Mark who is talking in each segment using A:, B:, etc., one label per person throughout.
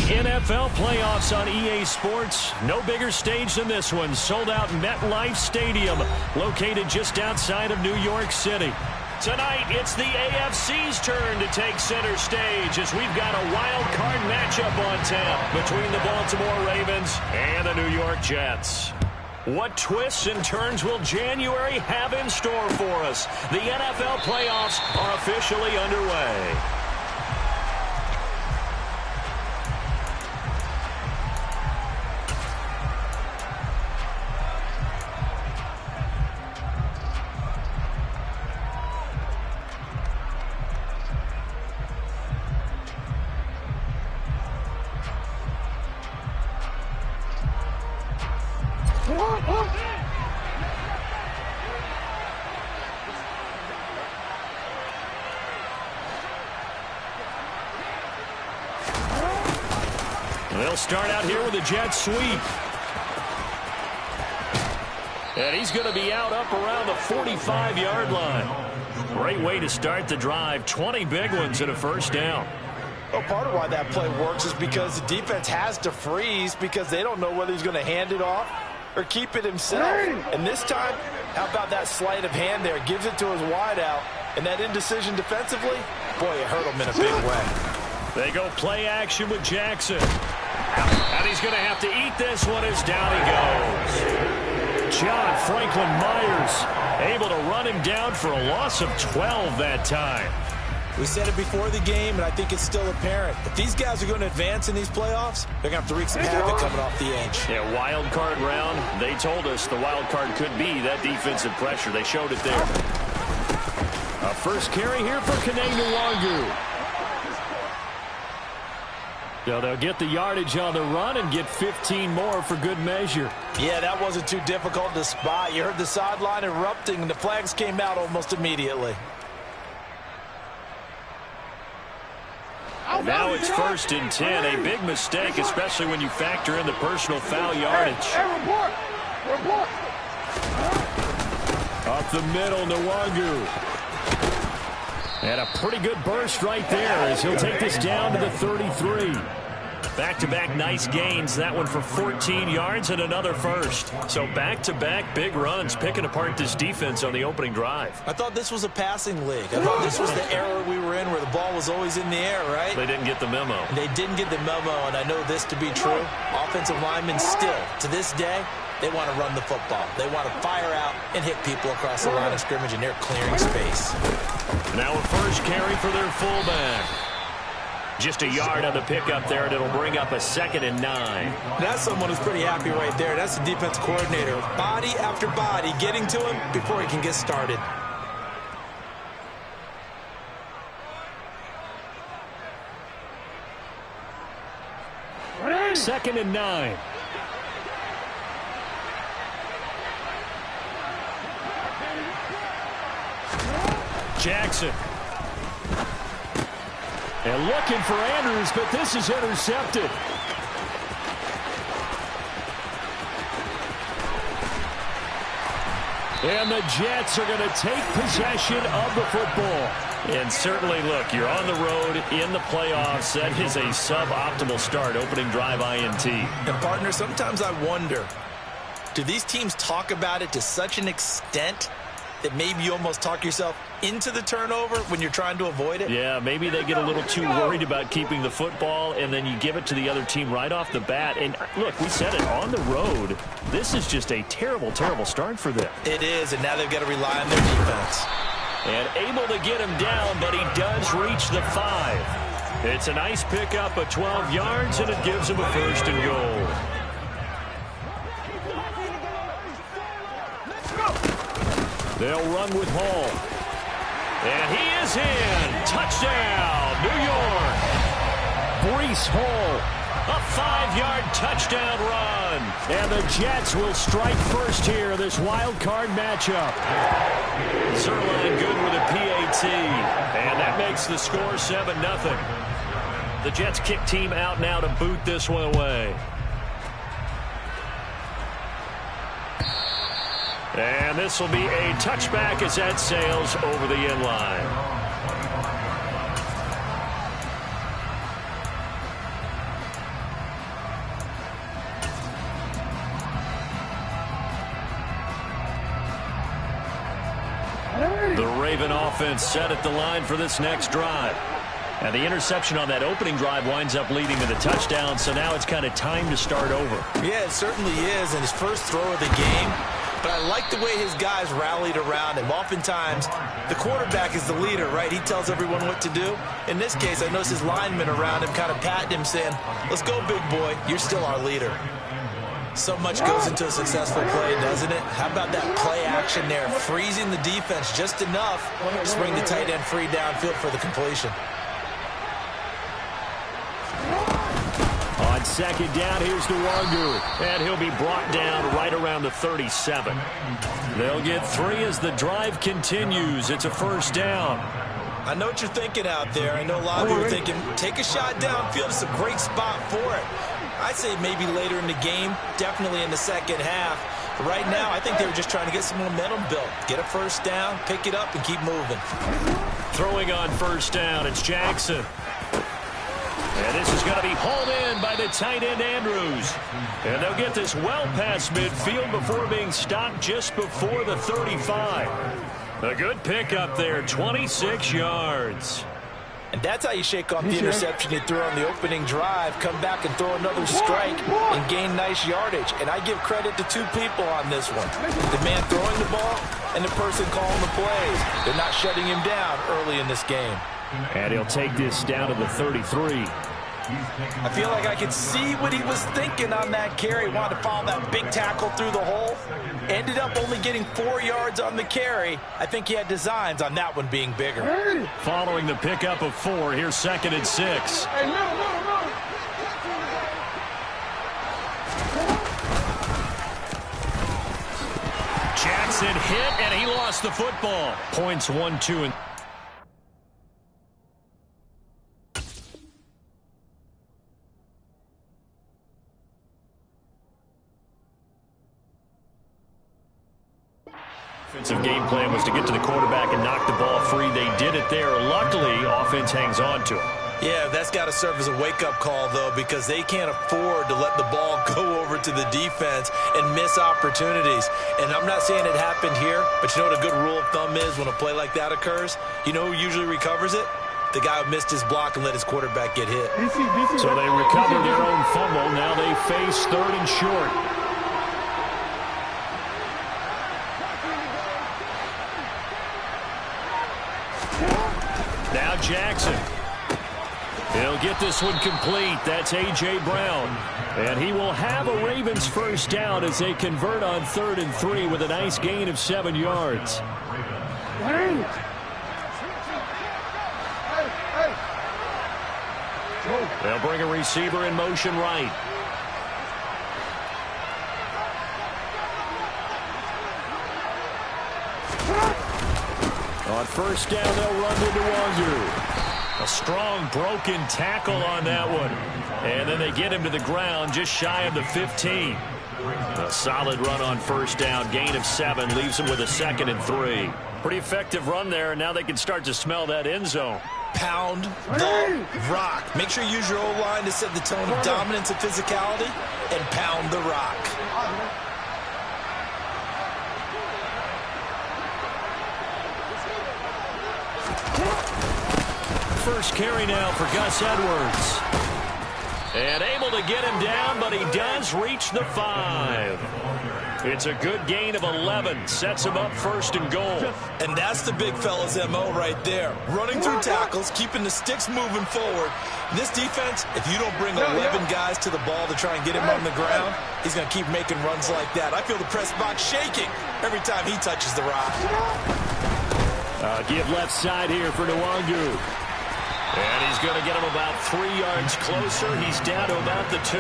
A: NFL playoffs on EA Sports. No bigger stage than this one. Sold out MetLife Stadium, located just outside of New York City. Tonight, it's the AFC's turn to take center stage as we've got a wild card matchup on tap between the Baltimore Ravens and the New York Jets. What twists and turns will January have in store for us? The NFL playoffs are officially underway. They'll start out here with a jet sweep. And he's going to be out up around the 45-yard line. Great way to start the drive. 20 big ones and a first down.
B: Well, part of why that play works is because the defense has to freeze because they don't know whether he's going to hand it off or keep it himself. And this time, how about that sleight of hand there? Gives it to his wideout. And that indecision defensively, boy, it hurt him in a big way.
A: They go play action with Jackson. And he's going to have to eat this one as down he goes. John Franklin Myers able to run him down for a loss of 12 that time.
B: We said it before the game, and I think it's still apparent. If these guys are going to advance in these playoffs, they're going to have to wreak some havoc coming off the edge.
A: Yeah, wild card round. They told us the wild card could be that defensive pressure. They showed it there. A first carry here for Kene Nwangu. So they'll get the yardage on the run and get 15 more for good measure.
B: Yeah, that wasn't too difficult to spot. You heard the sideline erupting, and the flags came out almost immediately.
A: Now it's 1st and 10. A big mistake, especially when you factor in the personal foul yardage. Up the middle, Nwangu. And a pretty good burst right there as he'll take this down to the 33. Back-to-back nice gains. That one for 14 yards and another first. So back-to-back big runs, picking apart this defense on the opening drive.
B: I thought this was a passing league. I thought this was the era we were in where the ball was always in the air, right?
A: They didn't get the memo.
B: They didn't get the memo, and I know this to be true. Offensive linemen still, to this day, they want to run the football. They want to fire out and hit people across the line of scrimmage, and they're clearing space.
A: Now a first carry for their fullback. Just a yard on the pickup there, and it'll bring up a 2nd and 9.
B: That's someone who's pretty happy right there. That's the defense coordinator. Body after body getting to him before he can get started.
A: Second and 9. Jackson. And looking for Andrews, but this is intercepted. And the Jets are going to take possession of the football. And certainly, look, you're on the road in the playoffs. That is a suboptimal start, opening drive INT.
B: And, partner, sometimes I wonder, do these teams talk about it to such an extent that maybe you almost talk yourself into the turnover when you're trying to avoid it?
A: Yeah, maybe they get a little too worried about keeping the football, and then you give it to the other team right off the bat. And look, we said it, on the road, this is just a terrible, terrible start for them.
B: It is, and now they've got to rely on their defense.
A: And able to get him down, but he does reach the 5. It's a nice pickup of 12 yards, and it gives him a 1st and goal. They'll run with Hall. And he is in. Touchdown, New York. Breece Hall. A 5-yard touchdown run. And the Jets will strike first here, this wild card matchup. Zerline good with a PAT. And that makes the score 7-0. The Jets kick team out now to boot this one away. And this will be a touchback as that sails over the end line. Raven offense set at the line for this next drive. And the interception on that opening drive winds up leading to the touchdown, so now it's kind of time to start over.
B: Yeah, it certainly is, and his first throw of the game. But I like the way his guys rallied around him. Oftentimes, the quarterback is the leader, right? He tells everyone what to do. In this case, I noticed his linemen around him kind of patting him, saying, "Let's go, big boy. You're still our leader." So much goes into a successful play, doesn't it? How about that play action there? Freezing the defense just enough to bring the tight end free downfield for the completion.
A: On second down, here's Nwangu, and he'll be brought down right around the 37. They'll get 3 as the drive continues. It's a first down.
B: I know what you're thinking out there. I know a lot of you are thinking, take a shot downfield. It's a great spot for it. I'd say maybe later in the game, definitely in the second half. But right now, I think they were just trying to get some momentum built. Get a first down, pick it up, and keep moving.
A: Throwing on first down, it's Jackson. And this is going to be hauled in by the tight end, Andrews. And they'll get this well past midfield before being stopped just before the 35. A good pickup there, 26 yards.
B: And that's how you shake off the interception you threw on the opening drive, come back and throw another strike and gain nice yardage. And I give credit to 2 people on this one. The man throwing the ball and the person calling the plays. They're not shutting him down early in this game.
A: And he'll take this down to the 33.
B: I feel like I could see what he was thinking on that carry. Wanted to follow that big tackle through the hole. Ended up only getting 4 yards on the carry. I think he had designs on that one being bigger.
A: Following the pickup of 4, here's 2nd and 6. Jackson hit, and he lost the football. Points 1, 2, and offensive game plan was to get to the quarterback and knock the ball free. They did it there. Luckily, offense hangs on to it.
B: Yeah, that's got to serve as a wake-up call, though, because they can't afford to let the ball go over to the defense and miss opportunities. And I'm not saying it happened here, but you know what a good rule of thumb is when a play like that occurs? You know who usually recovers it? The guy who missed his block and let his quarterback get hit.
A: So they recovered their own fumble. Now they face 3rd and short. Now Jackson. He'll get this one complete. That's A.J. Brown. And he will have a Ravens first down as they convert on 3rd and 3 with a nice gain of 7 yards. They'll bring a receiver in motion right. On first down, they'll run to Nwangu. A strong broken tackle on that one. And then they get him to the ground just shy of the 15. A solid run on first down. Gain of 7 leaves him with a 2nd and 3. Pretty effective run there, and now they can start to smell that end zone.
B: Pound the rock. Make sure you use your O-line to set the tone of dominance and physicality, and pound the rock.
A: First carry now for Gus Edwards. And able to get him down, but he does reach the 5. It's a good gain of 11. Sets him up 1st and goal.
B: And that's the big fella's M.O. right there. Running through tackles, keeping the sticks moving forward. This defense, if you don't bring 11 guys to the ball to try and get him on the ground, he's going to keep making runs like that. I feel the press box shaking every time he touches the rock.
A: Give left side here for Nwangu. And he's going to get him about 3 yards closer. He's down to about the 2.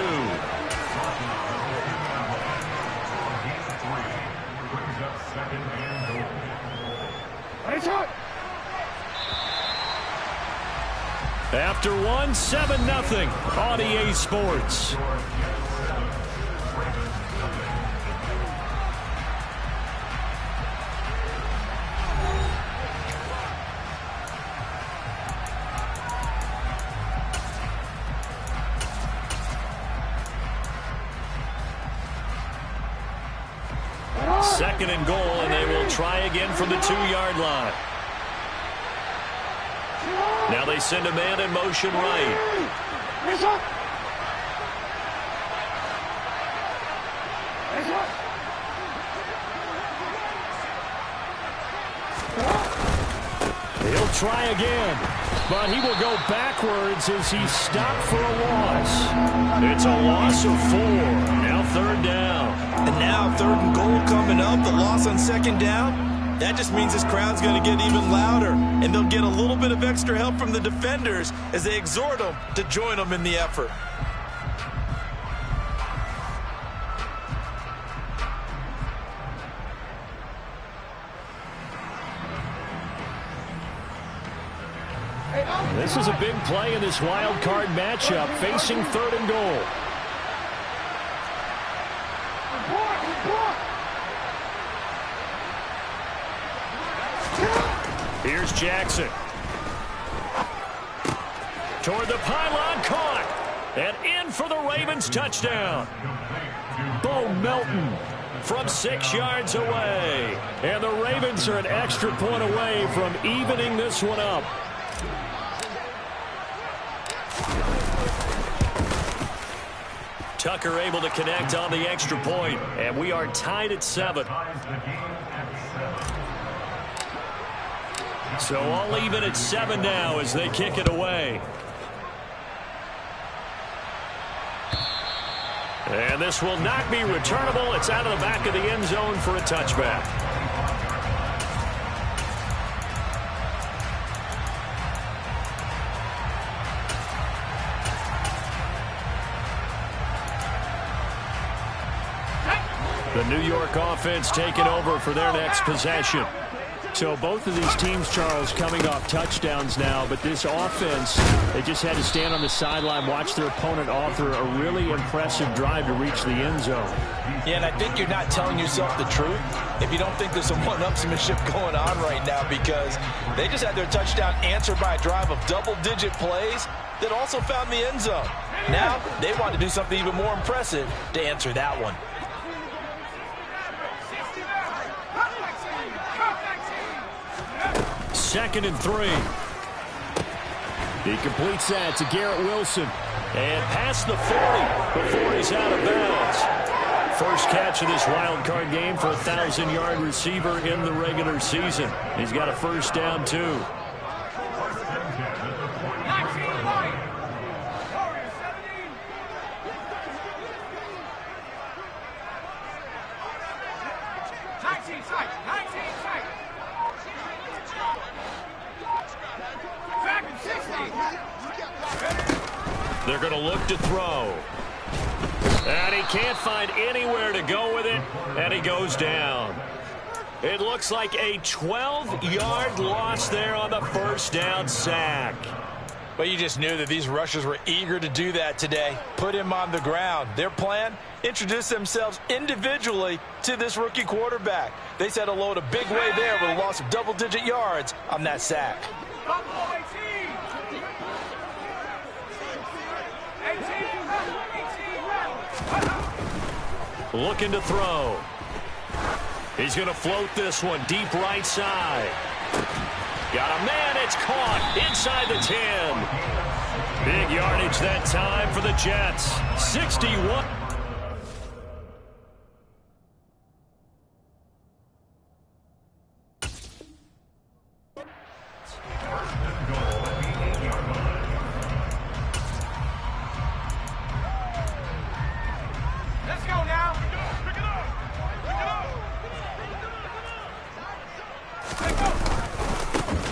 A: After 1, 7-0 on EA Sports. Second and goal, and they will try again from the 2-yard line. Now they send a man in motion right. He'll try again, but he will go backwards as he's stopped for a loss. It's a loss of 4. Now 3rd down.
B: And now 3rd and goal coming up. The loss on 2nd down. That just means this crowd's going to get even louder. And they'll get a little bit of extra help from the defenders as they exhort them to join them in the effort.
A: This is a big play in this wild card matchup, facing 3rd and goal. Here's Jackson. Toward the pylon, caught. And in for the Ravens touchdown. Bo Melton from 6 yards away. And the Ravens are an extra point away from evening this one up. Tucker able to connect on the extra point, and we are tied at 7. So all even at 7 now as they kick it away. And this will not be returnable. It's out of the back of the end zone for a touchback. The New York offense taking over for their next possession. So both of these teams, Charles, coming off touchdowns now, but this offense, they just had to stand on the sideline, watch their opponent author a really impressive drive to reach the end zone.
B: Yeah, and I think you're not telling yourself the truth if you don't think there's some one-upsmanship going on right now, because they just had their touchdown answered by a drive of double-digit plays that also found the end zone. Now they want to do something even more impressive to answer that one.
A: 2nd and 3. He completes that to Garrett Wilson. And past the 40 before he's out of bounds. First catch of this wild card game for a 1,000-yard receiver in the regular season. He's got a first down, too. They're going to look to throw. And he can't find anywhere to go with it, and he goes down. It looks like a 12-yard loss there on the first down sack.
B: But you just knew that these rushers were eager to do that today. Put him on the ground. Their plan, introduce themselves individually to this rookie quarterback. They said hello to Big Way there with a loss of double-digit yards on that sack.
A: Looking to throw. He's going to float this one deep right side. Got a man. It's caught inside the 10. Big yardage that time for the Jets. 61.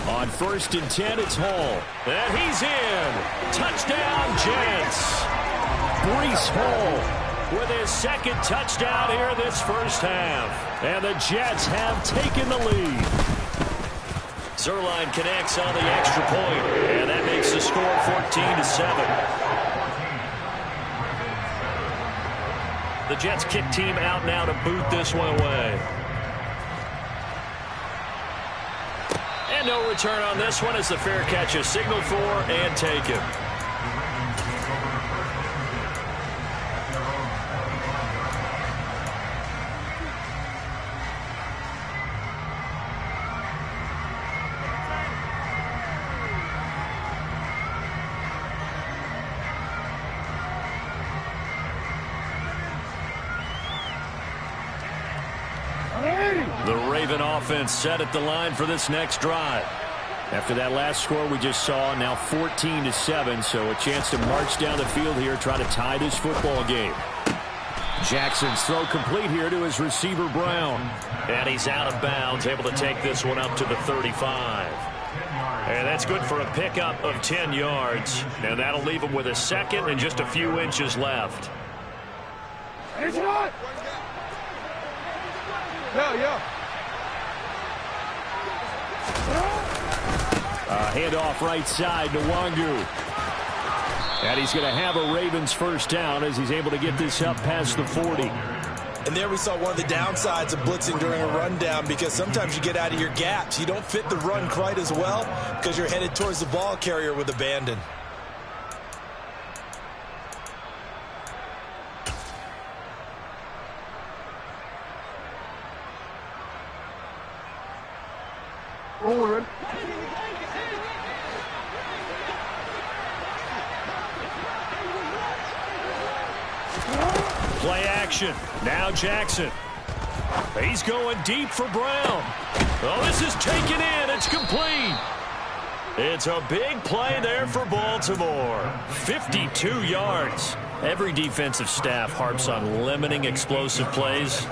A: On 1st and 10, it's Hall. And he's in. Touchdown, Jets. Breece Hall with his 2nd touchdown here this first half. And the Jets have taken the lead. Zuerlein connects on the extra point, and that makes the score 14-7. The Jets kick team out now to boot this one away. And no return on this one as the fair catch is signaled for and taken. The Raven offense set at the line for this next drive. After that last score we just saw, now 14-7, so a chance to march down the field here, try to tie this football game. Jackson's throw complete here to his receiver, Brown. And he's out of bounds, able to take this one up to the 35. And that's good for a pickup of 10 yards. And that'll leave him with a second and just a few inches left. Handoff right side to Wangu. And he's going to have a Ravens first down as he's able to get this up past the 40.
B: And there we saw one of the downsides of blitzing during a rundown, because sometimes you get out of your gaps. You don't fit the run quite as well because you're headed towards the ball carrier with abandon.
C: Forward.
A: Play action. Now Jackson. He's going deep for Brown. Oh, this is taken in. It's complete. It's a big play there for Baltimore. 52 yards. Every defensive staff harps on limiting explosive plays.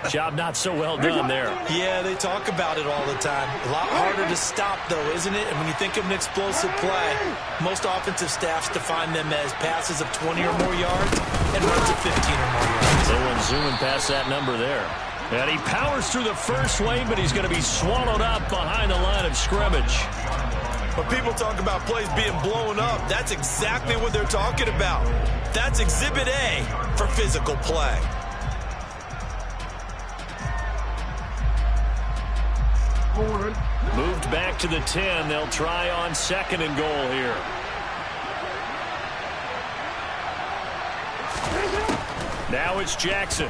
A: Job not so well done there.
B: Yeah, they talk about it all the time. A lot harder to stop, though, isn't it? And when you think of an explosive play, most offensive staffs define them as passes of 20 or more yards and runs of 15 or more yards.
A: They went zooming past that number there. And he powers through the first wave, but he's going to be swallowed up behind the line of scrimmage.
B: When people talk about plays being blown up, that's exactly what they're talking about. That's Exhibit A for physical play.
C: Forward.
A: Moved back to the 10. They'll try on 2nd and goal here. Now it's Jackson.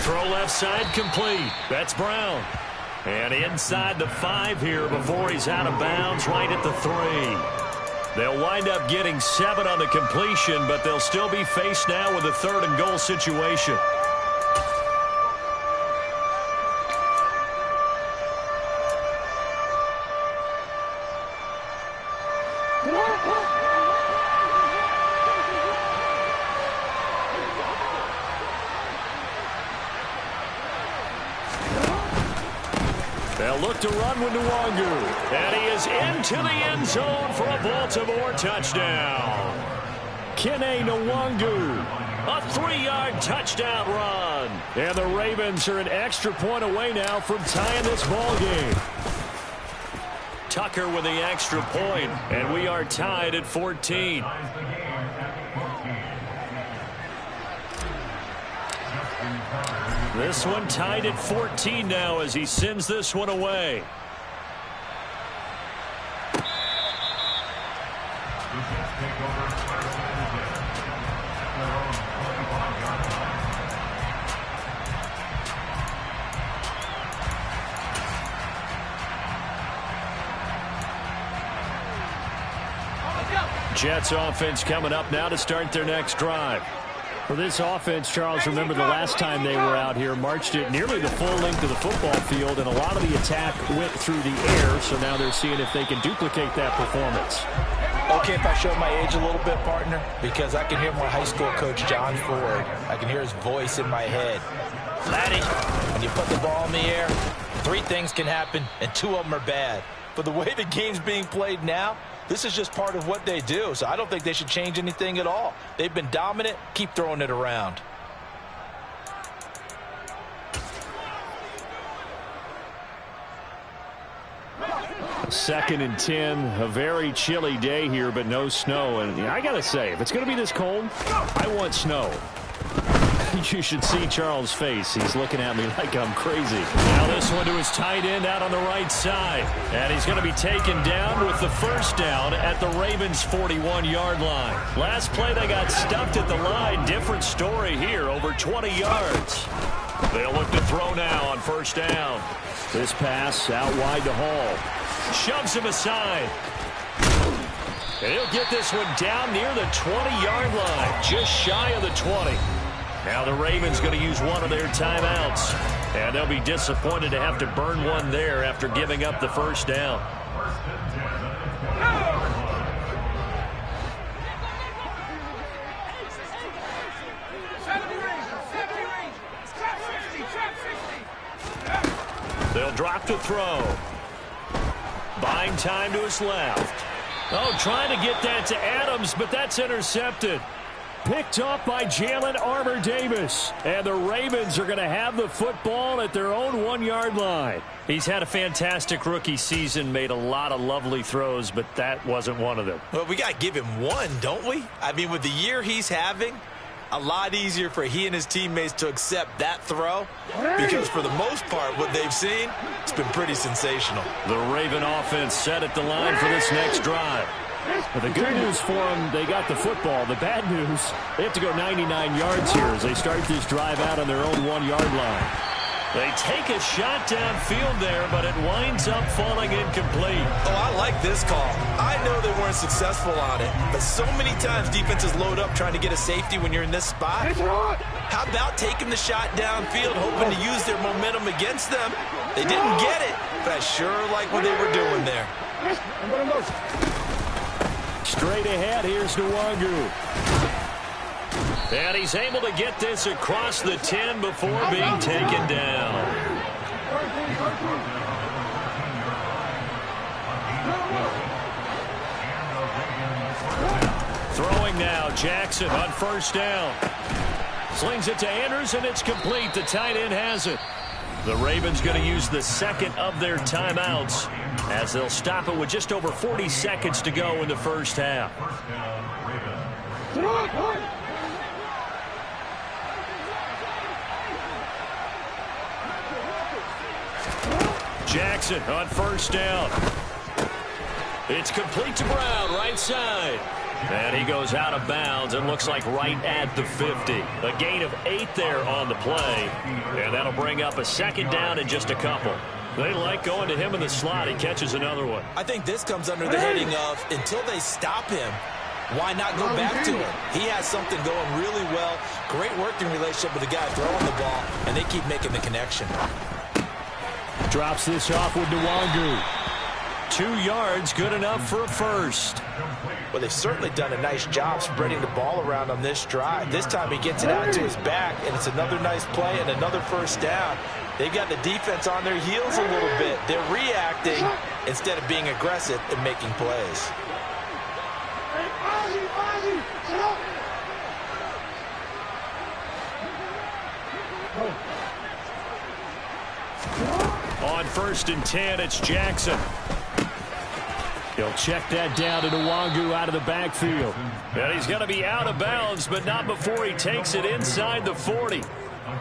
A: Throw left side complete. That's Brown. And inside the 5 here before he's out of bounds, right at the 3. They'll wind up getting 7 on the completion, but they'll still be faced now with a 3rd and goal situation. They'll look to run with Nwangu. And he is into the end zone for a Baltimore touchdown. Kene Nwangu. A 3-yard touchdown run. And the Ravens are an extra point away now from tying this ball game. Tucker with the extra point, and we are tied at 14. This one tied at 14 now as he sends this one away. Jets offense coming up now to start their next drive. For this offense, Charles, remember the last time they were out here, marched it nearly the full length of the football field, and a lot of the attack went through the air, so now they're seeing if they can duplicate that performance.
B: Okay, if I show my age a little bit, partner, because I can hear my high school coach, John Ford. I can hear his voice in my head. Laddie, when you put the ball in the air, 3 things can happen, and 2 of them are bad. But the way the game's being played now, this is just part of what they do, so I don't think they should change anything at all. They've been dominant. Keep throwing it around.
A: Second and 10, a very chilly day here, but no snow. And I got to say, if it's going to be this cold, I want snow. You should see Charles' face. He's looking at me like I'm crazy. Now this one to his tight end out on the right side. And he's going to be taken down with the first down at the Ravens' 41-yard line. Last play they got stuffed at the line. Different story here, over 20 yards. They'll look to throw now on first down. This pass out wide to Hall. Shoves him aside. And he'll get this one down near the 20-yard line, just shy of the 20. Now the Ravens going to use one of their timeouts. And they'll be disappointed to have to burn one there after giving up the first down. They'll drop to throw. Buying time to his left. Oh, trying to get that to Adams, but that's intercepted. Picked up by Jalen Armour-Davis. And the Ravens are going to have the football at their own 1-yard line. He's had a fantastic rookie season, made a lot of lovely throws, but that wasn't one of them.
B: Well, we got to give him one, don't we? I mean, with the year he's having, a lot easier for he and his teammates to accept that throw because for the most part, what they've seen, it's been pretty sensational.
A: The Raven offense set at the line for this next drive. But the good news for them, they got the football. The bad news, they have to go 99 yards here as they start this drive out on their own 1-yard line. They take a shot downfield there, but it winds up falling incomplete.
B: Oh, I like this call. I know they weren't successful on it, but so many times defenses load up trying to get a safety when you're in this spot. How about taking the shot downfield, hoping to use their momentum against them? They didn't get it, but I sure like what they were doing there.
A: Straight ahead, here's Nwangu. And he's able to get this across the 10 before being taken down. Throwing now, Jackson on first down. Slings it to Andrews, and it's complete. The tight end has it. The Ravens going to use the second of their timeouts as they'll stop it with just over 40 seconds to go in the first half. Jackson on first down. It's complete to Brown, right side. And he goes out of bounds and looks like right at the 50. A gain of 8 there on the play. And that'll bring up a second down in just a couple. They like going to him in the slot. He catches another one.
B: I think this comes under the heading of until they stop him, why not go back to him? He has something going really well. Great working relationship with the guy throwing the ball, and they keep making the connection.
A: Drops this off with Nwangu. 2 yards, good enough for a first.
B: Well, they've certainly done a nice job spreading the ball around on this drive. This time he gets it out to his back, and it's another nice play and another first down. They've got the defense on their heels a little bit. They're reacting instead of being aggressive and making plays.
A: On first and 10, it's Jackson. He'll check that down to Nwangu out of the backfield. And he's going to be out of bounds, but not before he takes it inside the 40.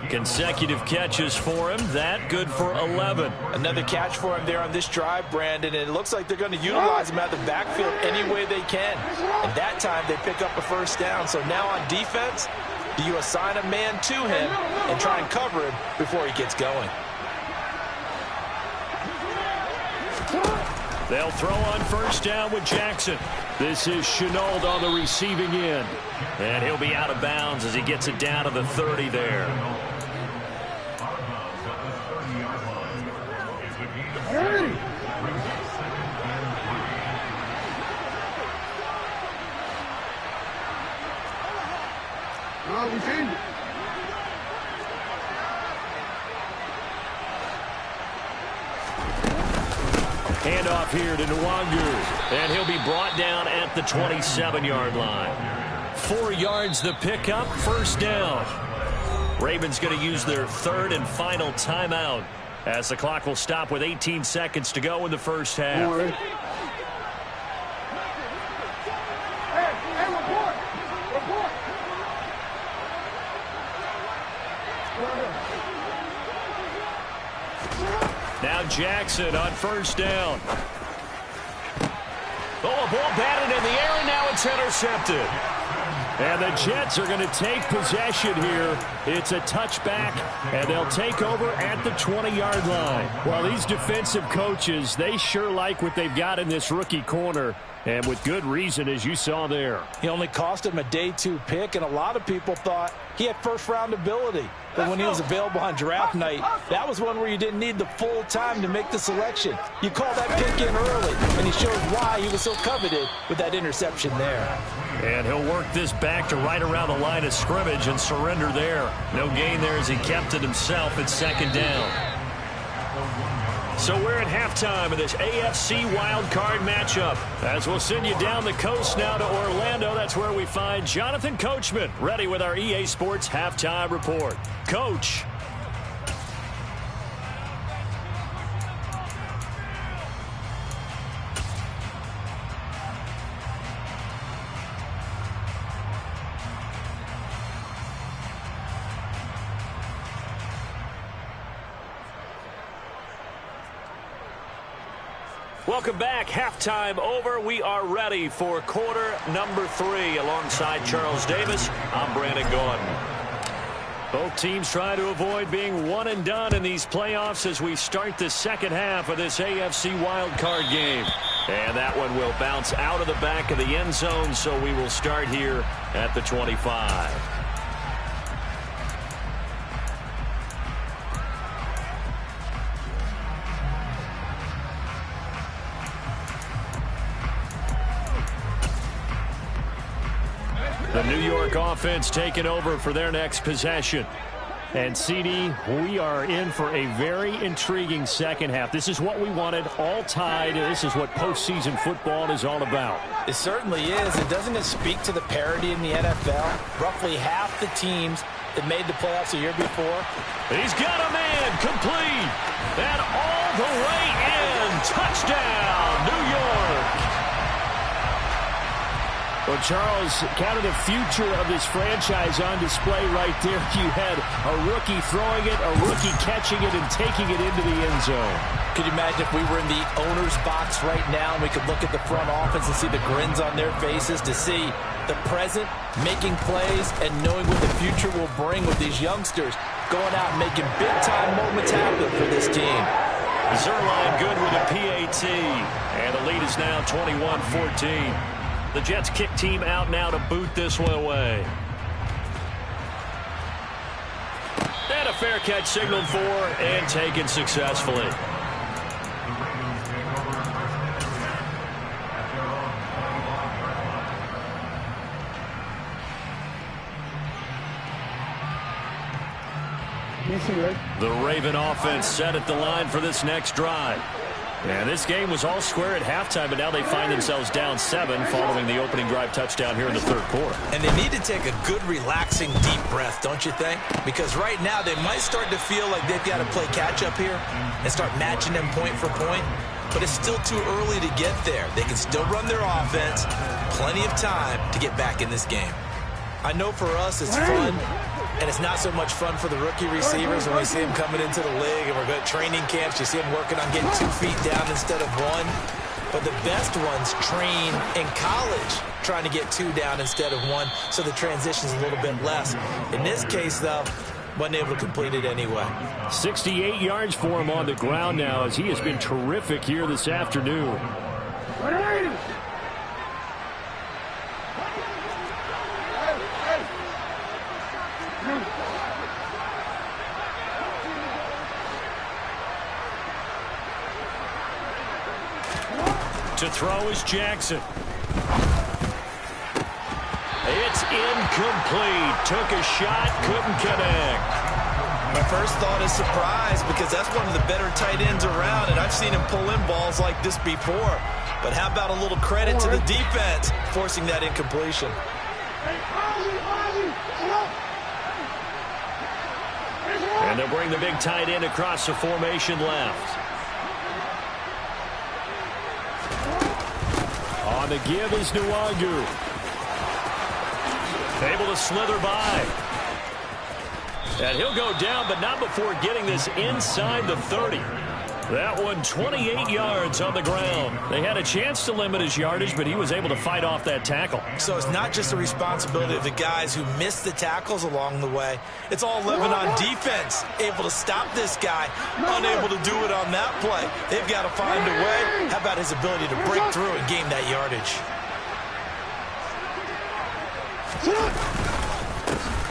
A: Consecutive catches for him. That good for 11.
B: Another catch for him there on this drive, Brandon, and it looks like they're going to utilize him out of the backfield any way they can. And that time they pick up a first down. So now on defense, do you assign a man to him and try and cover him before he gets going?
A: They'll throw on first down with Jackson. This is Shenault on the receiving end. And he'll be out of bounds as he gets it down to the 30 there. Handoff here to Nwangu, and he'll be brought down at the 27-yard line. 4 yards the pickup, first down. Ravens going to use their third and final timeout as the clock will stop with 18 seconds to go in the first half. Now Jackson on first down. Oh, a ball batted in the air, and now it's intercepted. And the Jets are going to take possession here. It's a touchback, and they'll take over at the 20-yard line. Well, these defensive coaches, they sure like what they've got in this rookie corner, and with good reason, as you saw there.
B: He only cost him a day 2 pick, and a lot of people thought he had first-round ability. but when he was available on draft night, that was one where you didn't need the full time to make the selection. You call that pick in early, and he showed why he was so coveted with that interception there.
A: And he'll work this back to right around the line of scrimmage and surrender there. No gain there as he kept it himself at second down. So we're at halftime of this AFC wildcard matchup. As we'll send you down the coast now to Orlando, that's where we find Jonathan Coachman, ready with our EA Sports halftime report. Coach. Welcome back. Halftime over. We are ready for quarter number 3. Alongside Charles Davis, I'm Brandon Gordon. Both teams try to avoid being one and done in these playoffs as we start the second half of this AFC wildcard game. And that one will bounce out of the back of the end zone, so we will start here at the 25. The New York offense taking over for their next possession. And, CD, we are in for a very intriguing second half. This is what we wanted, all tied. This is what postseason football is all about.
B: It certainly is. And doesn't it speak to the parity in the NFL? Roughly half the teams that made the playoffs a year before.
A: He's got a man complete. And all the way in. Touchdown, New York. Well, Charles, kind of the future of this franchise on display right there. You had a rookie throwing it, a rookie catching it, and taking it into the end zone.
B: Could you imagine if we were in the owner's box right now and we could look at the front office and see the grins on their faces, to see the present making plays and knowing what the future will bring with these youngsters going out and making big-time moments happen for this team.
A: Zuerlein good with a PAT, and the lead is now 21-14. The Jets kick team out now to boot this one away. And a fair catch signaled for and taken successfully. The Raven offense set at the line for this next drive. And this game was all square at halftime, but now they find themselves down 7 following the opening drive touchdown here in the third quarter.
B: And they need to take a good, relaxing, deep breath, don't you think? Because right now they might start to feel like they've got to play catch-up here and start matching them point for point. But it's still too early to get there. They can still run their offense. Plenty of time to get back in this game. I know for us it's fun, and it's not so much fun for the rookie receivers when we see them coming into the league and we're going to training camps. You see them working on getting 2 feet down instead of 1. But the best ones train in college trying to get 2 down instead of 1, so the transition's a little bit less. In this case, though, wasn't able to complete it anyway.
A: 68 yards for him on the ground now as he has been terrific here this afternoon. To throw is Jackson. It's incomplete. Took a shot, couldn't connect.
B: My first thought is surprise, because that's one of the better tight ends around, and I've seen him pull in balls like this before. But how about a little credit to the defense forcing that incompletion?
A: And they'll bring the big tight end across the formation left. On the give is Nwangu. Able to slither by. And he'll go down, but not before getting this inside the 30. That one 28 yards on the ground. They had a chance to limit his yardage, but he was able to fight off that tackle.
B: So it's not just the responsibility of the guys who missed the tackles along the way. It's all living on defense, able to stop this guy, unable to do it on that play. They've got to find a way. How about his ability to break through and gain that yardage?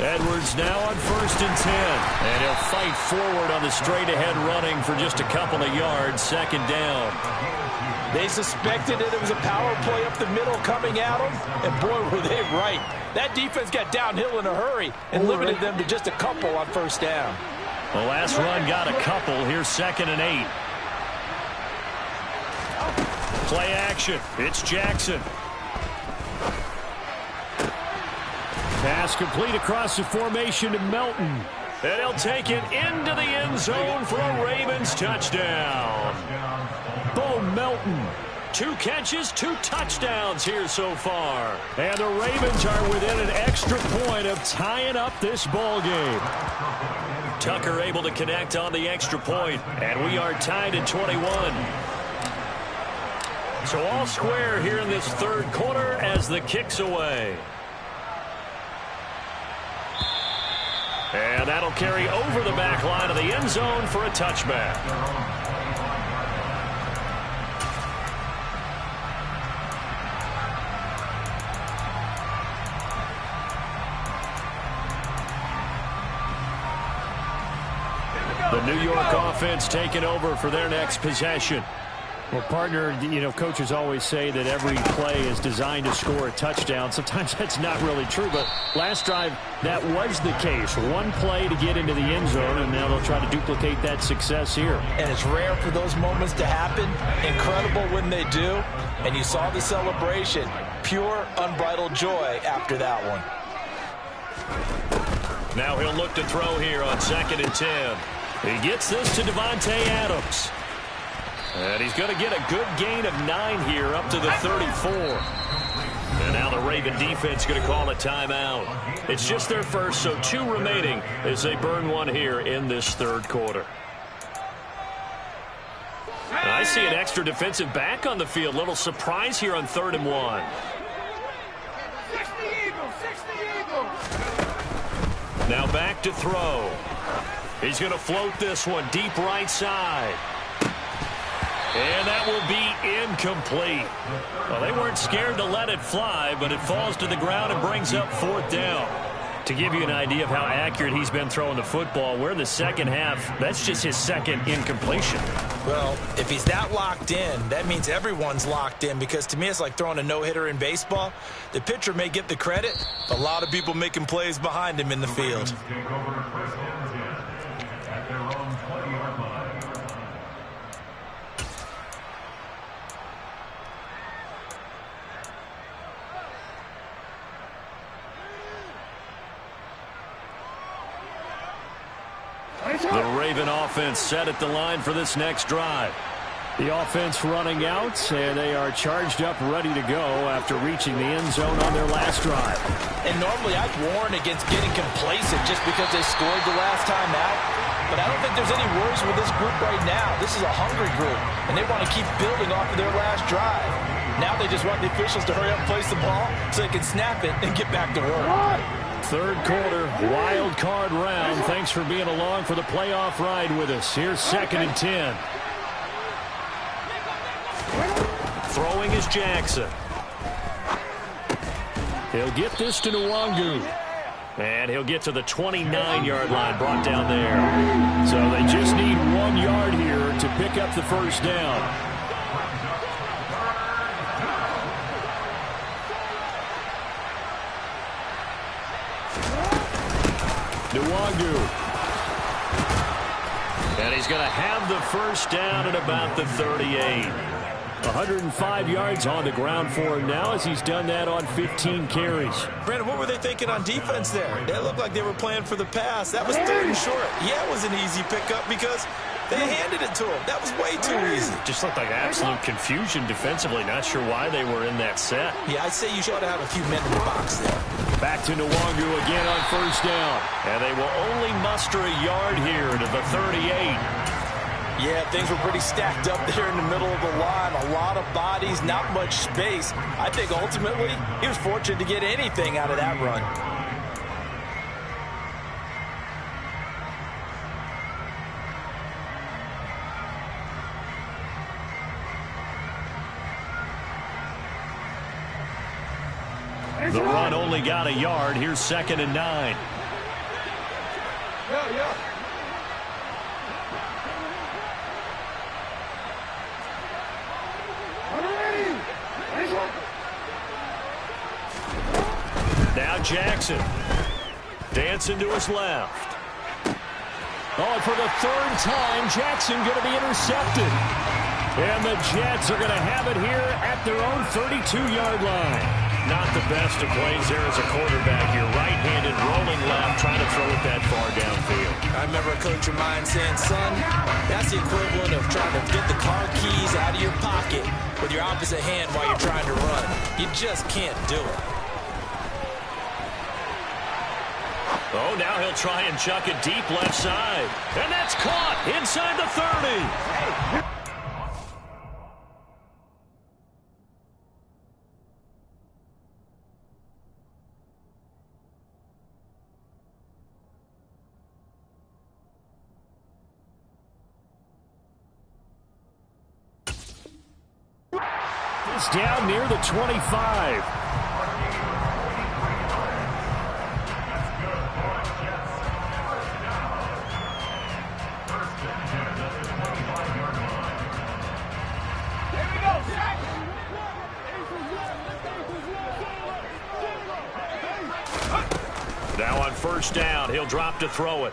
A: Edwards now on 1st and 10. And he'll fight forward on the straight-ahead running for just a couple of yards. 2nd down.
B: They suspected that it was a power play up the middle coming at them, and boy, were they right. That defense got downhill in a hurry and limited them to just a couple on 1st down.
A: The last run got a couple. Here's 2nd and 8. Play action. It's Jackson. Pass complete across the formation to Melton. And he'll take it into the end zone for a Ravens touchdown. Bo Melton. 2 catches, 2 touchdowns here so far. And the Ravens are within an extra point of tying up this ball game. Tucker able to connect on the extra point, and we are tied at 21. So all square here in this 3rd quarter as the kick's away. And that'll carry over the back line of the end zone for a touchback. The New York offense taking over for their next possession. Well, partner, you know, coaches always say that every play is designed to score a touchdown. Sometimes that's not really true, but last drive, that was the case. 1 play to get into the end zone, and now they'll try to duplicate that success here.
B: And it's rare for those moments to happen. Incredible when they do. And you saw the celebration. Pure, unbridled joy after that one.
A: Now he'll look to throw here on 2nd and 10. He gets this to Davante Adams. And he's going to get a good gain of 9 here up to the 34. And now the Raven defense going to call a timeout. It's just their first, so 2 remaining as they burn 1 here in this 3rd quarter. And I see an extra defensive back on the field. Little surprise here on 3rd and 1.
C: 60 Eagles.
A: Now back to throw. He's going to float this one deep right side. And that will be incomplete. Well, they weren't scared to let it fly, but it falls to the ground and brings up 4th down. To give you an idea of how accurate he's been throwing the football, we're in the 2nd half. That's just his 2nd incompletion.
B: Well, if he's that locked in, that means everyone's locked in, because to me it's like throwing a no-hitter in baseball. The pitcher may get the credit. A lot of people making plays behind him in the field.
A: The Raven offense set at the line for this next drive. The offense running out, and they are charged up, ready to go after reaching the end zone on their last drive.
B: And normally I'd warn against getting complacent just because they scored the last time out. But I don't think there's any worries with this group right now. This is a hungry group, and they want to keep building off of their last drive. Now they just want the officials to hurry up and place the ball so they can snap it and get back to work.
A: 3rd quarter, wild card round. Thanks for being along for the playoff ride with us. Here's 2nd and 10. Throwing is Jackson. He'll get this to Nwangu. And he'll get to the 29-yard line, brought down there. So they just need 1 yard here to pick up the 1st down. Nwangu. And he's going to have the 1st down at about the 38. 105 yards on the ground for him now as he's done that on 15 carries.
B: Brandon, what were they thinking on defense there? They looked like they were playing for the pass. That was 3rd and short. Yeah, it was an easy pickup because they handed it to him. That was way too easy.
A: Just looked like absolute confusion defensively. Not sure why they were in that set.
B: Yeah, I'd say you should have a few men in the box there.
A: Back to Nwangu again on 1st down. And they will only muster a yard here to the 38.
B: Yeah, things were pretty stacked up there in the middle of the line. A lot of bodies, not much space. I think ultimately he was fortunate to get anything out of that run.
A: The run only got a yard. Here's 2nd and 9. Now Jackson. Dancing to his left. Oh, for the third time, Jackson going to be intercepted. And the Jets are going to have it here at their own 32-yard line. Not the best of plays there as a quarterback here. Right-handed, rolling left, trying to throw it that far downfield.
B: I remember a coach of mine saying, son, that's the equivalent of trying to get the car keys out of your pocket with your opposite hand while you're trying to run. You just can't do it.
A: Oh, now he'll try and chuck it deep left side. And that's caught inside the 30. It's down near the 25. Now on first down, he'll drop to throw it.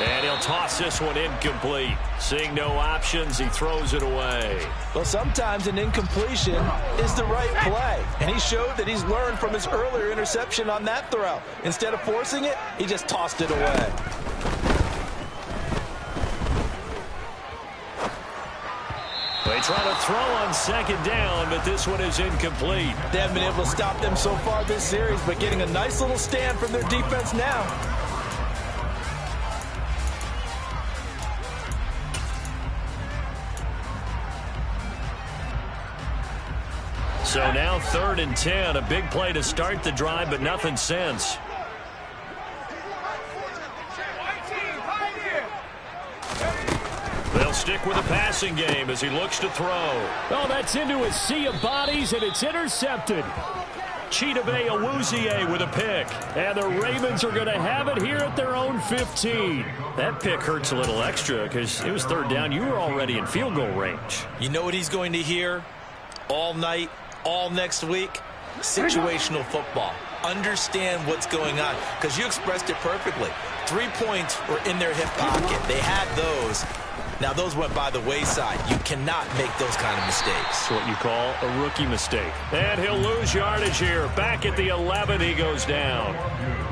A: And he'll toss this one incomplete. Seeing no options, he throws it away.
B: Well, sometimes an incompletion is the right play. And he showed that he's learned from his earlier interception on that throw. Instead of forcing it, he just tossed it away.
A: They try to throw on second down, but this one is incomplete.
B: They haven't been able to stop them so far this series, but getting a nice little stand from their defense now.
A: So now 3rd and 10, a big play to start the drive, but nothing since. They'll stick with the passing game as he looks to throw. Oh, that's into a sea of bodies, and it's intercepted. Chidobe Awuzie with a pick. And the Ravens are going to have it here at their own 15. That pick hurts a little extra because it was 3rd down. You were already in field goal range.
B: You know what he's going to hear all night, all next week? Situational football. Understand what's going on, because you expressed it perfectly. 3 points were in their hip pocket. They had those. Now, those went by the wayside. You cannot make those kind of mistakes.
A: It's what you call a rookie mistake. And he'll lose yardage here. Back at the 11, he goes down.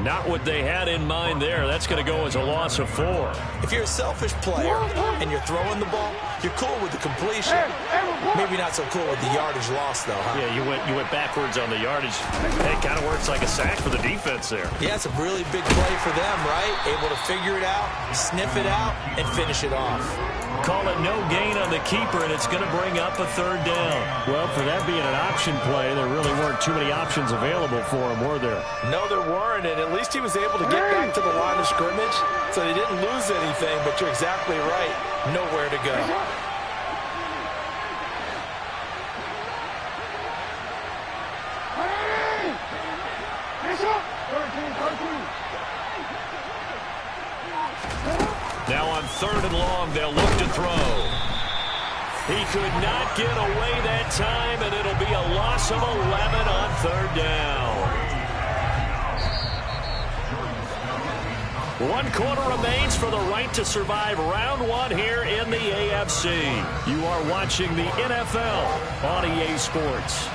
A: Not what they had in mind there. That's going to go as a loss of 4.
B: If you're a selfish player and you're throwing the ball, you're cool with the completion. Maybe not so cool with the yardage loss, though, huh?
A: Yeah, you went backwards on the yardage. It kind of works like a sack for the defense there.
B: Yeah, it's a really big play for them, right? Able to figure it out, sniff it out, and finish it off.
A: Call it no gain on the keeper, and it's going to bring up a 3rd down. Well, for that being an option play, there really weren't too many options available for him, were there?
B: No, there weren't, and at least he was able to get back to the line of scrimmage, so they didn't lose anything, but you're exactly right. Nowhere to go.
A: Now on 3rd and long, they'll look to throw. He could not get away that time, and it'll be a loss of 11 on 3rd down. 1 quarter remains for the right to survive round 1 here in the AFC. You are watching the NFL on EA Sports.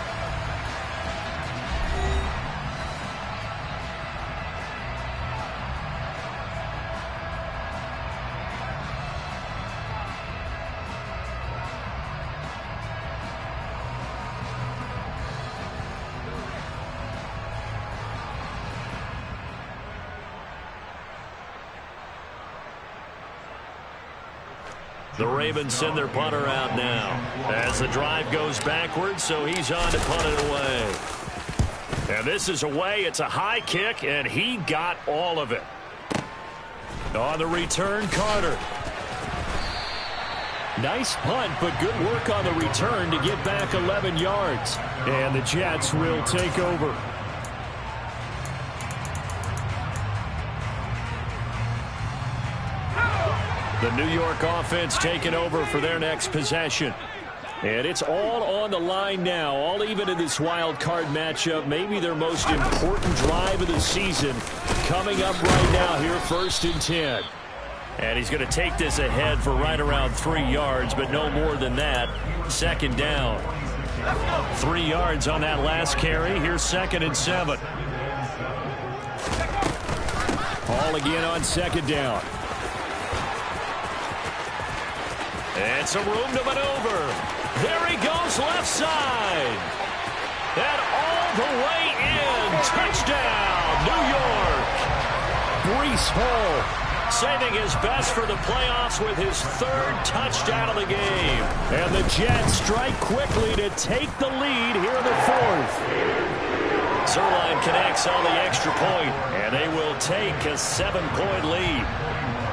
A: The Ravens send their punter out now as the drive goes backwards, so he's on to punt it away. And this is away. It's a high kick, and he got all of it. On the return, Carter. Nice punt, but good work on the return to get back 11 yards. And the Jets will take over. The New York offense taking over for their next possession. And it's all on the line now, all even in this wild card matchup. Maybe their most important drive of the season coming up right now here, 1st and 10. And he's going to take this ahead for right around 3 yards, but no more than that. 2nd down. 3 yards on that last carry. Here's 2nd and 7. Ball again on 2nd down. And some room to maneuver. There he goes, left side. And all the way in. Touchdown, New York. Breece Hall saving his best for the playoffs with his 3rd touchdown of the game. And the Jets strike quickly to take the lead here in the 4th. Zuerlein connects on the extra point, and they will take a 7-point lead.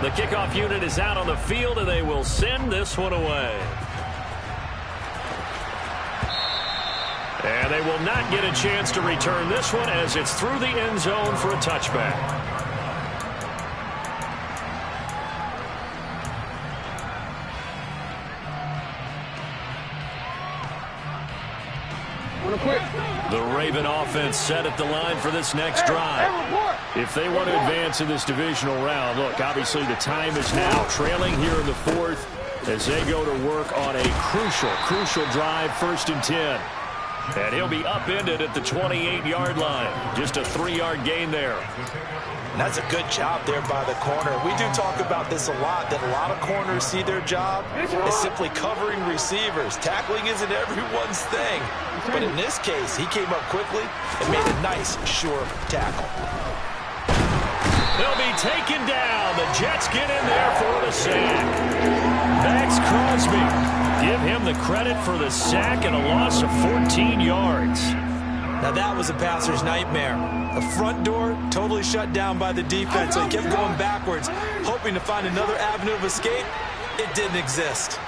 A: The kickoff unit is out on the field, and they will send this one away. And they will not get a chance to return this one as it's through the end zone for a touchback. The Raven offense set at the line for this next drive. If they want to advance in this divisional round, look, obviously the time is now. Trailing here in the 4th as they go to work on a crucial drive, 1st and 10. And he'll be upended at the 28-yard line. Just a 3-yard gain there.
B: And that's a good job there by the corner. We do talk about this a lot, that a lot of corners see their job is simply covering receivers. Tackling isn't everyone's thing. But in this case, he came up quickly and made a nice, sure tackle.
A: They'll be taken down. The Jets get in there for the sack. Max Crosby. Give him the credit for the sack and a loss of 14 yards.
B: Now that was a passer's nightmare. The front door totally shut down by the defense, so he kept going backwards, hoping to find another avenue of escape. It didn't exist.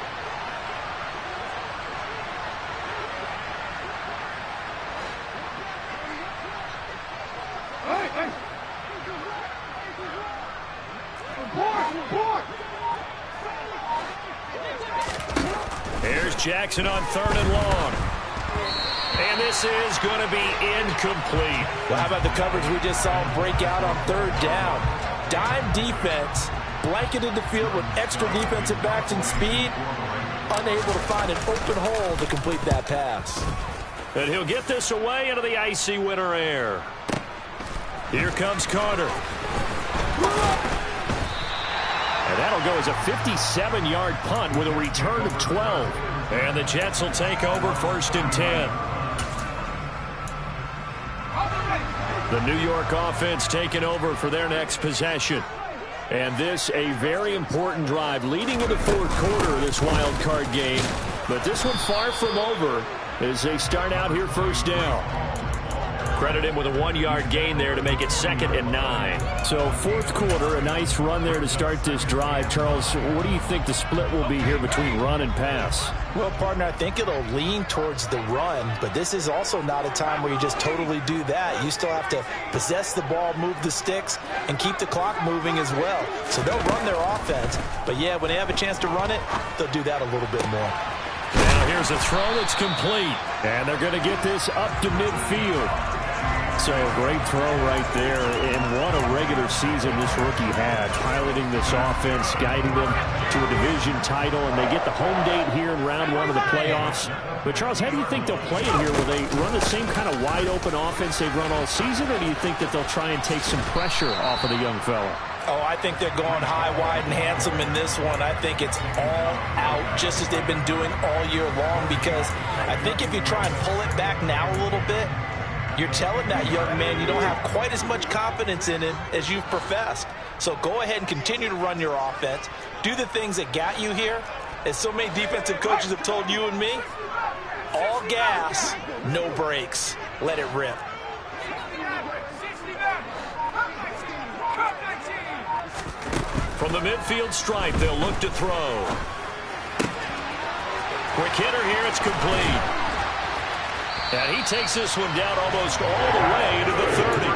A: Here's Jackson on 3rd and long. And this is going to be incomplete.
B: Well, how about the coverage we just saw him break out on 3rd down? Dime defense, blanketed the field with extra defensive backs and speed, unable to find an open hole to complete that pass.
A: And he'll get this away into the icy winter air. Here comes Carter. And that'll go as a 57-yard punt with a return of 12. And the Jets will take over 1st and 10. The New York offense taking over for their next possession. And this a very important drive leading into the 4th quarter of this wild card game. But this one far from over as they start out here 1st down. Credit him with a 1-yard gain there to make it 2nd and 9.
D: So 4th quarter, a nice run there to start this drive. Charles, what do you think the split will be here between run and pass?
B: Well, partner, I think it'll lean towards the run, but this is also not a time where you just totally do that. You still have to possess the ball, move the sticks, and keep the clock moving as well. So they'll run their offense, but yeah, when they have a chance to run it, they'll do that a little bit more.
A: Now here's a throw that's complete, and they're going to get this up to midfield.
D: So great throw right there, and what a regular season this rookie had, piloting this offense, guiding them to a division title, and they get the home date here in round 1 of the playoffs. But Charles, how do you think they'll play it here? Will they run the same kind of wide open offense they've run all season, or do you think that they'll try and take some pressure off of the young fella?
B: Oh, I think they're going high, wide, and handsome in this one. I think it's all out, just as they've been doing all year long, because I think if you try and pull it back now a little bit, you're telling that young man you don't have quite as much confidence in him as you've professed. So go ahead and continue to run your offense. Do the things that got you here. As so many defensive coaches have told you and me, all gas, no brakes. Let it rip.
A: From the midfield stripe, they'll look to throw. Quick hitter here, it's complete. And he takes this one down almost all the way to the 30.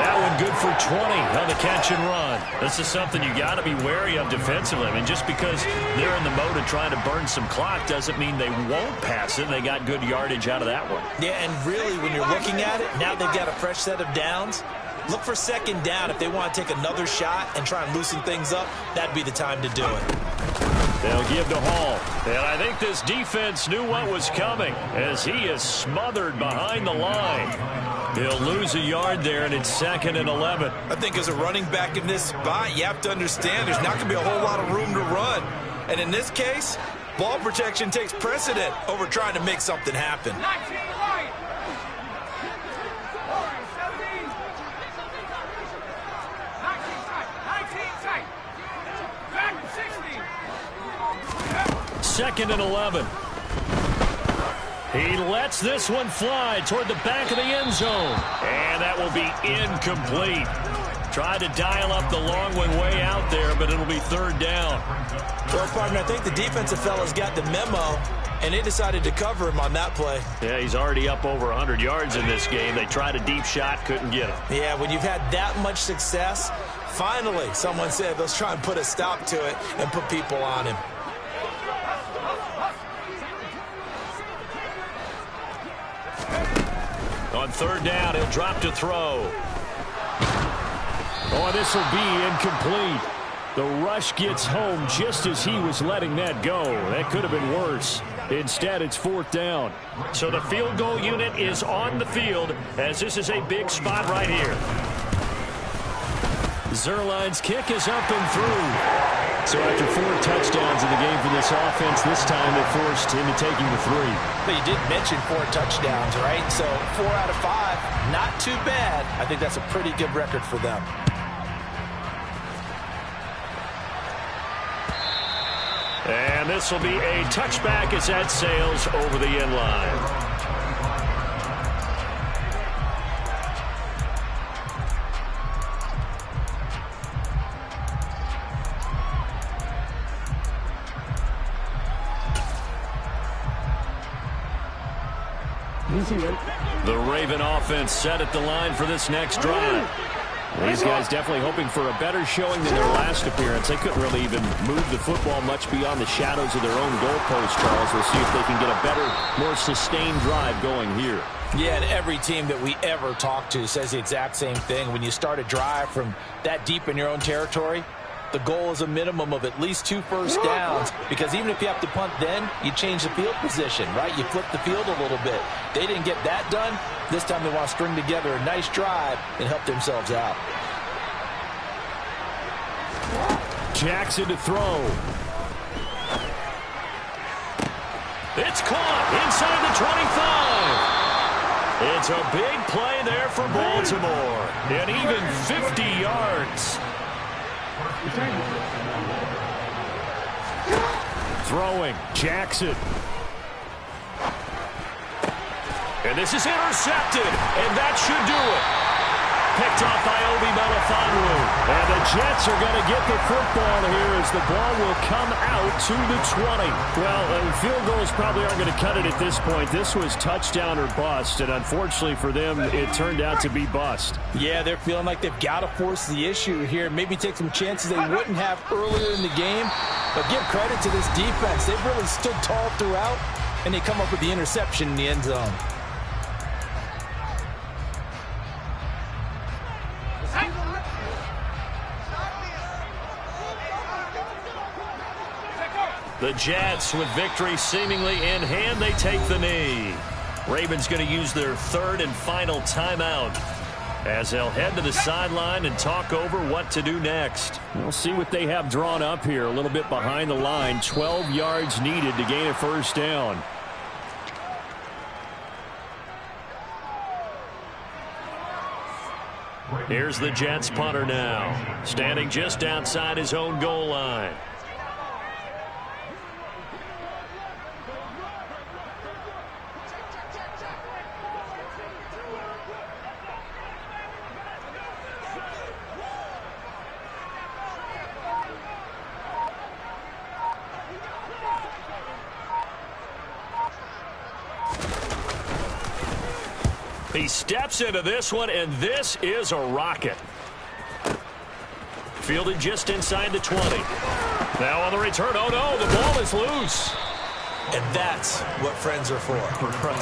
A: That one good for 20 on the catch and run. This is something you got to be wary of defensively. I mean, just because they're in the mode of trying to burn some clock doesn't mean they won't pass it. They got good yardage out of that one.
B: Yeah, and really, when you're looking at it, now they've got a fresh set of downs. Look for second down if they want to take another shot and try and loosen things up. That'd be the time to do it.
A: They'll give to Hall. And I think this defense knew what was coming as he is smothered behind the line. He'll lose a yard there, and it's 2nd and 11.
B: I think as a running back in this spot, you have to understand there's not going to be a whole lot of room to run. And in this case, ball protection takes precedent over trying to make something happen.
A: Second and 11. He lets this one fly toward the back of the end zone. And that will be incomplete. Tried to dial up the long one way out there, but it'll be 3rd down.
B: Well, partner, I think the defensive fellas got the memo, and they decided to cover him on that play.
A: Yeah, he's already up over 100 yards in this game. They tried a deep shot, couldn't get him.
B: Yeah, when you've had that much success, finally someone said, let's try and put a stop to it and put people on him.
A: On 3rd down, he'll drop to throw. Oh, this will be incomplete. The rush gets home just as he was letting that go. That could have been worse. Instead, it's 4th down. So the field goal unit is on the field as this is a big spot right here. Zuerlein's kick is up and through. So after 4 touchdowns in the game for this offense, this time they're forced into taking the 3.
B: But you did mention 4 touchdowns, right? So 4 out of 5, not too bad. I think that's a pretty good record for them.
A: And this will be a touchback as that sails over the end line. The Raven offense set at the line for this next drive. These guys definitely hoping for a better showing than their last appearance. They couldn't really even move the football much beyond the shadows of their own goalpost, Charles. We'll see if they can get a better, more sustained drive going here.
B: Yeah, and every team that we ever talk to says the exact same thing. When you start a drive from that deep in your own territory, the goal is a minimum of at least 2 first downs, because even if you have to punt then, you change the field position, right? You flip the field a little bit. They didn't get that done. This time they want to string together a nice drive and help themselves out.
A: Jackson to throw. It's caught inside the 25. It's a big play there for Baltimore. And even 50 yards. Throwing, Jackson. And this is intercepted, and that should do it. Picked off by Obi Melifonwu. And the Jets are going to get the football here as the ball will come out to the 20. Well, field goals probably aren't going to cut it at this point. This was touchdown or bust, and unfortunately for them, it turned out to be bust.
B: Yeah, they're feeling like they've got to force the issue here. Maybe take some chances they wouldn't have earlier in the game. But give credit to this defense. They've really stood tall throughout, and they come up with the interception in the end zone.
A: The Jets, with victory seemingly in hand, they take the knee. Ravens going to use their 3rd and final timeout as they'll head to the sideline and talk over what to do next. We'll see what they have drawn up here. A little bit behind the line. 12 yards needed to gain a first down. Here's the Jets punter now, standing just outside his own goal line. He steps into this one, and this is a rocket. Fielded just inside the 20. Now on the return. Oh, no, the ball is loose.
B: And that's what friends are for.
A: Right.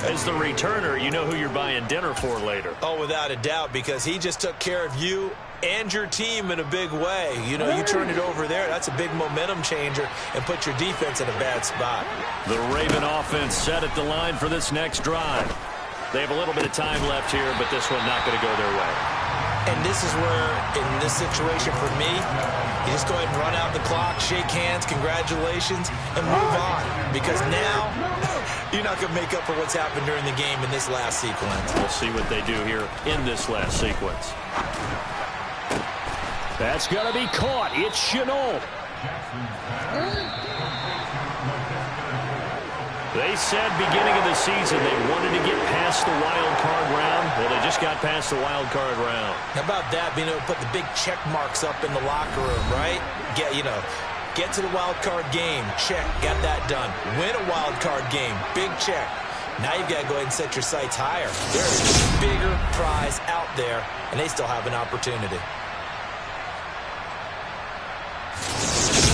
A: As the returner, you know who you're buying dinner for later.
B: Oh, without a doubt, because he just took care of you and your team in a big way. You know, you turn it over there, that's a big momentum changer and put your defense in a bad spot.
A: The Raven offense set at the line for this next drive. They have a little bit of time left here, but this one not going to go their way.
B: And this is where, in this situation for me, you just go ahead and run out the clock, shake hands, congratulations, and move on. Because now, you're not going to make up for what's happened during the game in this last sequence.
A: We'll see what they do here in this last sequence. That's going to be caught. It's Shenault. They said beginning of the season they wanted to get past the wild card round. Well, they just got past the wild card round.
B: How about that, being able to put the big check marks up in the locker room, right? Get to the wild card game. Check. Got that done. Win a wild card game. Big check. Now you've got to go ahead and set your sights higher. There is a bigger prize out there, and they still have an opportunity.